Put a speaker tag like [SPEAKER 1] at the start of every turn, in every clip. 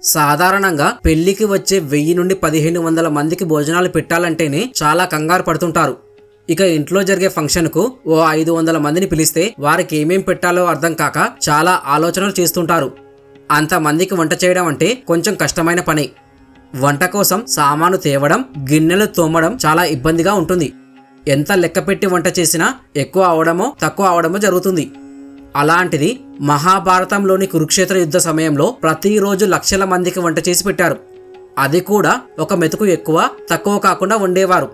[SPEAKER 1] సాధారణంగా పెళ్లికి వచ్చే 1000 నుండి 1500 మందికి భోజనాలు పెట్టాలంటేనే చాలా కంగారు పడుతుంటారు. ఇక ఇంట్లో జరిగే ఫంక్షన్కు ఓ 500 మందిని పిలిస్తే వారికి ఏమేం పెట్టాలో అర్థం కాక చాలా ఆలోచనలు చేస్తుంటారు. అంతమందికి వంట చేయడం అంటే కొంచెం కష్టమైన పని. వంట కోసం సామాను తేవడం, గిన్నెలు తోమడం చాలా ఇబ్బందిగా ఉంటుంది. ఎంత లెక్కపెట్టి వంట చేసినా ఎక్కువ అవడమో తక్కువ అవడమో జరుగుతుంది. అలాంటిది మహాభారతంలోని కురుక్షేత్ర యుద్ధ సమయంలో ప్రతిరోజు లక్షల మందికి వంట చేసి పెట్టారు. అది కూడా ఒక మెతుకు ఎక్కువ తక్కువ కాకుండా వండేవారు.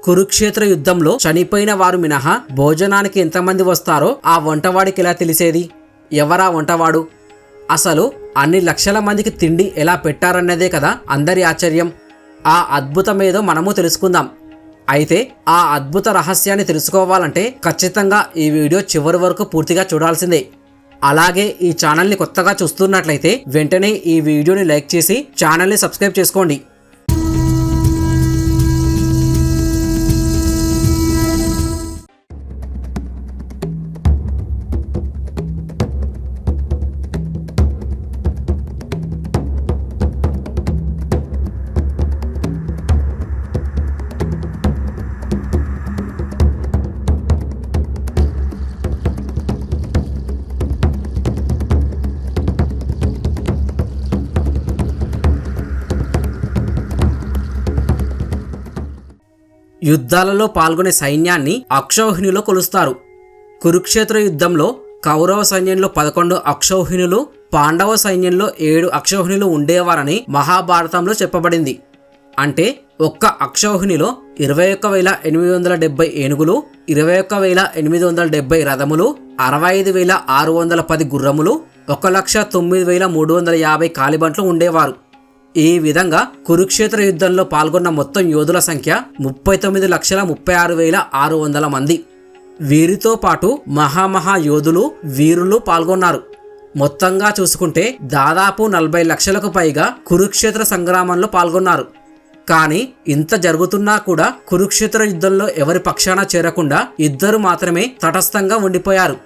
[SPEAKER 1] కురుక్షేత్ర యుద్ధంలో చనిపోయిన వారు మినహా భోజనానికి ఎంతమంది వస్తారో ఆ వంటవాడికి ఎలా తెలిసేది? ఎవరా వంటవాడు? అసలు అన్ని లక్షల మందికి తిండి ఎలా పెట్టారన్నదే కదా అందరి ఆశ్చర్యం. ఆ అద్భుతమేదో మనము తెలుసుకుందాం. అయితే ఆ అద్భుత రహస్యాన్ని తెలుసుకోవాలంటే ఖచ్చితంగా ఈ వీడియో చివరి వరకు పూర్తిగా చూడాల్సిందే. అలాగే ఈ ఛానల్ని కొత్తగా చూస్తున్నట్లయితే వెంటనే ఈ వీడియోని లైక్ చేసి ఛానల్ని సబ్స్క్రైబ్ చేసుకోండి. యుద్ధాలలో పాల్గొనే సైన్యాన్ని అక్షౌహిణులో కొలుస్తారు. కురుక్షేత్ర యుద్ధంలో కౌరవ సైన్యంలో 11 అక్షౌహిణులు, పాండవ సైన్యంలో 7 అక్షౌహిణులు ఉండేవారని మహాభారతంలో చెప్పబడింది. అంటే ఒక్క అక్షౌహిణిలో 21,870 ఏనుగులు, 21,870 రథములు, 65,610 గుర్రములు, 1,09,350 కాలిబంట్లు ఉండేవారు. ఈ విధంగా కురుక్షేత్ర యుద్ధంలో పాల్గొన్న మొత్తం యోధుల సంఖ్య 39,36,600 మంది. వీరితో పాటు మహాయోధులు, వీరులు పాల్గొన్నారు. మొత్తంగా చూసుకుంటే దాదాపు 40 లక్షలకు పైగా కురుక్షేత్ర సంగ్రామంలో పాల్గొన్నారు. కానీ ఇంత జరుగుతున్నా కూడా కురుక్షేత్ర యుద్ధంలో ఎవరి పక్షాన చేరకుండా 2 మాత్రమే తటస్థంగా ఉండిపోయారు.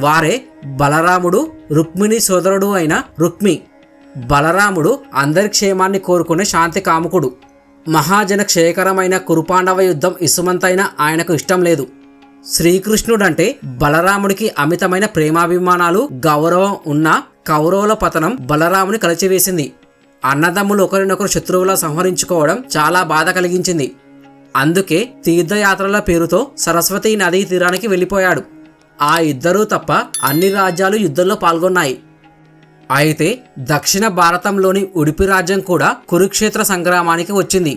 [SPEAKER 1] వారే బలరాముడు, రుక్మిణి సోదరుడు అయిన రుక్మి. బలరాముడు అందరి క్షేమాన్ని కోరుకునే శాంతి కాముకుడు. మహాజన క్షయకరమైన కురుపాండవ యుద్ధం ఇసుమంతైనా ఆయనకు ఇష్టం లేదు. శ్రీకృష్ణుడంటే బలరాముడికి అమితమైన ప్రేమాభిమానాలు, గౌరవం ఉన్న కౌరవుల పతనం బలరాముని కలిచివేసింది. అన్నదమ్ములు ఒకరినొకరు శత్రువులా సంహరించుకోవడం చాలా బాధ కలిగించింది. అందుకే తీర్థయాత్రల పేరుతో సరస్వతీ నదీ తీరానికి వెళ్ళిపోయాడు. ఆ 2 తప్ప అన్ని రాజ్యాలు యుద్ధంలో పాల్గొన్నాయి. అయితే దక్షిణ భారతంలోని ఉడిపి రాజ్యం కూడా కురుక్షేత్ర సంగ్రామానికి వచ్చింది.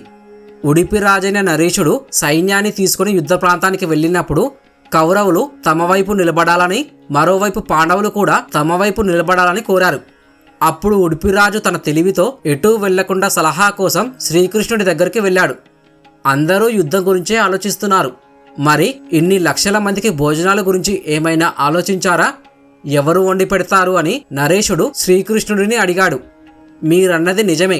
[SPEAKER 1] ఉడిపి రాజైన నరేషుడు సైన్యాన్ని తీసుకుని యుద్ధ ప్రాంతానికి వెళ్ళినప్పుడు కౌరవులు తమ వైపు నిలబడాలని, మరోవైపు పాండవులు కూడా తమ వైపు నిలబడాలని కోరారు. అప్పుడు ఉడిపిరాజు తన తెలివితో ఎటూ వెళ్లకుండా సలహా కోసం శ్రీకృష్ణుడి దగ్గరికి వెళ్ళాడు. అందరూ యుద్ధం గురించే ఆలోచిస్తున్నారు. మరి ఇన్ని లక్షల మందికి భోజనాల గురించి ఏమైనా ఆలోచించారా? ఎవరు వండి పెడతారు అని నరేషుడు శ్రీకృష్ణుడిని అడిగాడు. మీరన్నది నిజమే,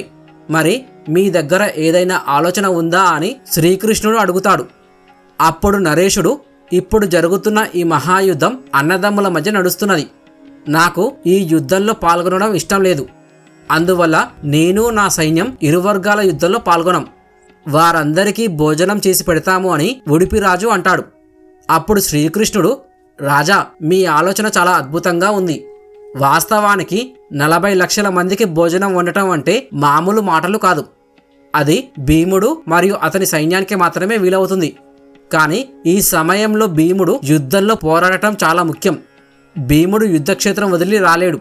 [SPEAKER 1] మరి మీ దగ్గర ఏదైనా ఆలోచన ఉందా అని శ్రీకృష్ణుడు అడుగుతాడు. అప్పుడు నరేషుడు, ఇప్పుడు జరుగుతున్న ఈ మహాయుద్ధం అన్నదమ్ముల మధ్య నడుస్తున్నది. నాకు ఈ యుద్ధంలో పాల్గొనడం ఇష్టం లేదు. అందువల్ల నేను నా సైన్యం ఇరు వర్గాల యుద్ధంలో పాల్గొనం. వారందరికీ భోజనం చేసి పెడతాము అని ఉడిపిరాజు అంటాడు. అప్పుడు శ్రీకృష్ణుడు, రాజా, మీ ఆలోచన చాలా అద్భుతంగా ఉంది. వాస్తవానికి 40 లక్షల మందికి భోజనం వండటం అంటే మామూలు మాటలు కాదు. అది భీముడు మరియు అతని సైన్యానికి మాత్రమే వీలవుతుంది. కానీ ఈ సమయంలో భీముడు యుద్ధంలో పోరాడటం చాలా ముఖ్యం. భీముడు యుద్ధక్షేత్రం వదిలి రాలేడు.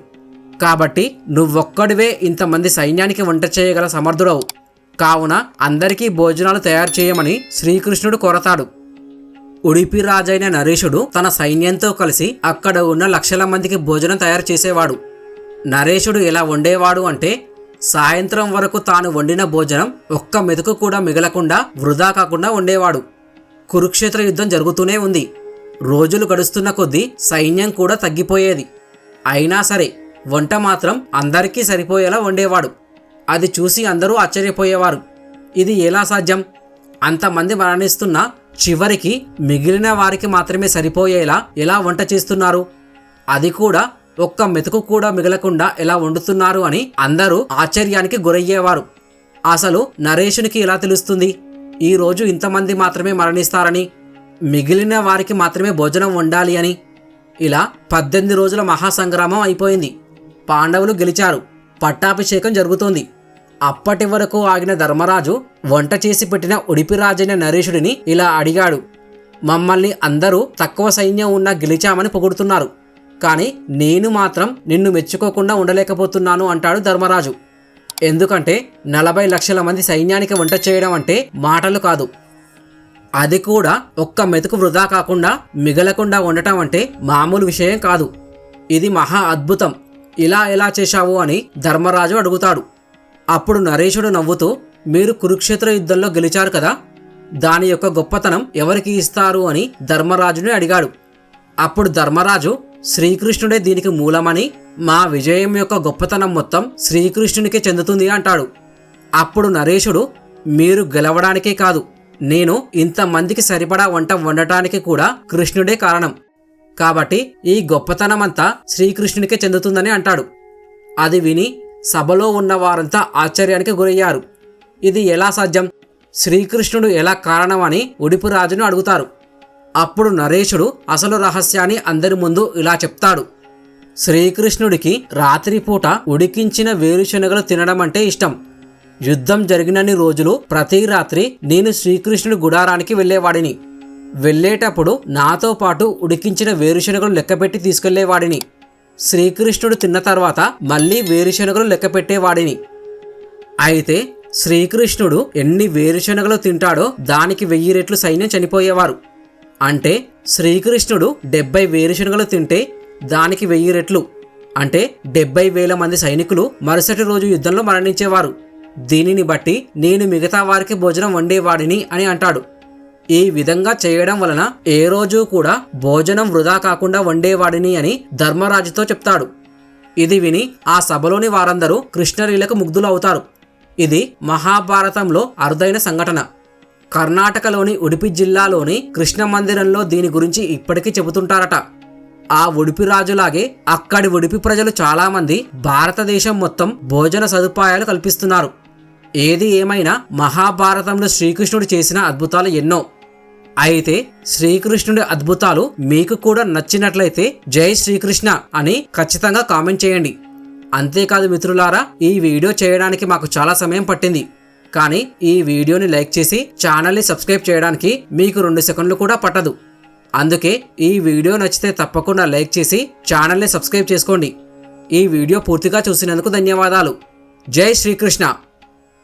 [SPEAKER 1] కాబట్టి నువ్వొక్కడివే ఇంతమంది సైన్యానికి వంట చేయగల సమర్థుడవు. కావున అందరికీ భోజనాలు తయారు చేయమని శ్రీకృష్ణుడు కోరతాడు. ఉడిపి రాజైన నరేషుడు తన సైన్యంతో కలిసి అక్కడ ఉన్న లక్షల మందికి భోజనం తయారు చేసేవాడు. నరేషుడు ఎలా వండేవాడు అంటే, సాయంత్రం వరకు తాను వండిన భోజనం ఒక్క మెతుకు కూడా మిగలకుండా వృధా కాకుండా వండేవాడు. కురుక్షేత్ర యుద్ధం జరుగుతూనే ఉంది. రోజులు గడుస్తున్న కొద్దీ సైన్యం కూడా తగ్గిపోయేది. అయినా సరే వంట మాత్రం అందరికీ సరిపోయేలా వండేవాడు. అది చూసి అందరూ ఆశ్చర్యపోయేవారు. ఇది ఎలా సాధ్యం? అంతమంది మరణిస్తున్నా చివరికి మిగిలిన వారికి మాత్రమే సరిపోయేలా ఎలా వంట చేస్తున్నారు? అది కూడా ఒక్క మెతుకు కూడా మిగలకుండా ఎలా వండుతున్నారు అని అందరూ ఆశ్చర్యానికి గురయ్యేవారు. అసలు నరేషునికి ఎలా తెలుస్తుంది ఈ రోజు ఇంతమంది మాత్రమే మరణిస్తారని, మిగిలిన వారికి మాత్రమే భోజనం వండాలి అని? ఇలా 18 రోజుల మహాసంగ్రామం అయిపోయింది. పాండవులు గెలిచారు. పట్టాభిషేకం జరుగుతోంది. అప్పటి వరకు ఆగిన ధర్మరాజు వంట చేసి పెట్టిన ఉడిపి రాజైన నరేషుడిని ఇలా అడిగాడు. మమ్మల్ని అందరూ తక్కువ సైన్యం ఉన్నా గెలిచామని పొగుడుతున్నారు, కానీ నేను మాత్రం నిన్ను మెచ్చుకోకుండా ఉండలేకపోతున్నాను అంటాడు ధర్మరాజు. ఎందుకంటే 40 లక్షల మంది సైన్యానికి వంట చేయడం అంటే మాటలు కాదు. అది కూడా ఒక్క మెతుకు వృధా కాకుండా మిగలకుండా ఉండటం అంటే మామూలు విషయం కాదు. ఇది మహా అద్భుతం. ఇలా ఎలా చేశావు అని ధర్మరాజు అడుగుతాడు. అప్పుడు నరేషుడు నవ్వుతూ, మీరు కురుక్షేత్ర యుద్ధంలో గెలిచారు కదా, దాని యొక్క గొప్పతనం ఎవరికి ఇస్తారు అని ధర్మరాజుని అడిగాడు. అప్పుడు ధర్మరాజు శ్రీకృష్ణుడే దీనికి మూలమని, మా విజయం యొక్క గొప్పతనం మొత్తం శ్రీకృష్ణునికే చెందుతుంది అంటాడు. అప్పుడు నరేషుడు, మీరు గెలవడానికే కాదు, నేను ఇంతమందికి సరిపడా వంట వండటానికి కూడా కృష్ణుడే కారణం, కాబట్టి ఈ గొప్పతనమంతా శ్రీకృష్ణునికే చెందుతుందని అంటాడు. అది విని సభలో ఉన్న వారంతా ఆశ్చర్యానికి గురయ్యారు. ఇది ఎలా సాధ్యం, శ్రీకృష్ణుడు ఎలా కారణం అని ఉడిపిరాజును అడుగుతారు. అప్పుడు నరేషుడు అసలు రహస్యాన్ని అందరి ముందు ఇలా చెప్తాడు. శ్రీకృష్ణుడికి రాత్రిపూట ఉడికించిన వేరుశనగలు తినడం అంటే ఇష్టం. యుద్ధం జరిగినన్ని రోజులు ప్రతి రాత్రి నేను శ్రీకృష్ణుడి గుడారానికి వెళ్ళేవాడిని. వెళ్ళేటప్పుడు నాతో పాటు ఉడికించిన వేరుశనగలు లెక్కపెట్టి తీసుకెళ్లేవాడిని. శ్రీకృష్ణుడు తిన్న తర్వాత మళ్ళీ వేరుశనగలు లెక్కపెట్టేవాడిని. అయితే శ్రీకృష్ణుడు ఎన్ని వేరుశనగలు తింటాడో దానికి 1000 రెట్లు సైన్యం చనిపోయేవారు. అంటే శ్రీకృష్ణుడు 70 వేరుశనగలు తింటే దానికి 1000 రెట్లు అంటే 70,000 మంది సైనికులు మరుసటి రోజు యుద్ధంలో మరణించేవారు. దీనిని బట్టి నేను మిగతా వారికి భోజనం వండేవాడిని అని అంటాడు. ఈ విధంగా చేయడం వలన ఏ రోజు కూడా భోజనం వృధా కాకుండా వండేవాడిని అని ధర్మరాజుతో చెప్తాడు. ఇది విని ఆ సభలోని వారందరూ కృష్ణలీలకు ముగ్ధులు అవుతారు. ఇది మహాభారతంలో అరుదైన సంఘటన. కర్ణాటకలోని ఉడిపి జిల్లాలోని కృష్ణ మందిరంలో దీని గురించి ఇప్పటికీ చెబుతుంటారట. ఆ ఉడిపి రాజులాగే అక్కడి ఉడిపి ప్రజలు చాలామంది భారతదేశం మొత్తం భోజన సదుపాయాలు కల్పిస్తున్నారు. ఏది ఏమైనా మహాభారతంలో శ్రీకృష్ణుడు చేసిన అద్భుతాలు ఎన్నో. అయితే శ్రీకృష్ణుడి అద్భుతాలు మీకు కూడా నచ్చినట్లయితే జై శ్రీకృష్ణ అని ఖచ్చితంగా కామెంట్ చేయండి. అంతేకాదు మిత్రులారా, ఈ వీడియో చేయడానికి మాకు చాలా సమయం పట్టింది, కానీ ఈ వీడియోని లైక్ చేసి ఛానల్ని సబ్స్క్రైబ్ చేయడానికి మీకు 2 సెకండ్లు కూడా పట్టదు. అందుకే ఈ వీడియో నచ్చితే తప్పకుండా లైక్ చేసి ఛానల్ని సబ్స్క్రైబ్ చేసుకోండి. ఈ వీడియో పూర్తిగా చూసినందుకు ధన్యవాదాలు. జై శ్రీకృష్ణ.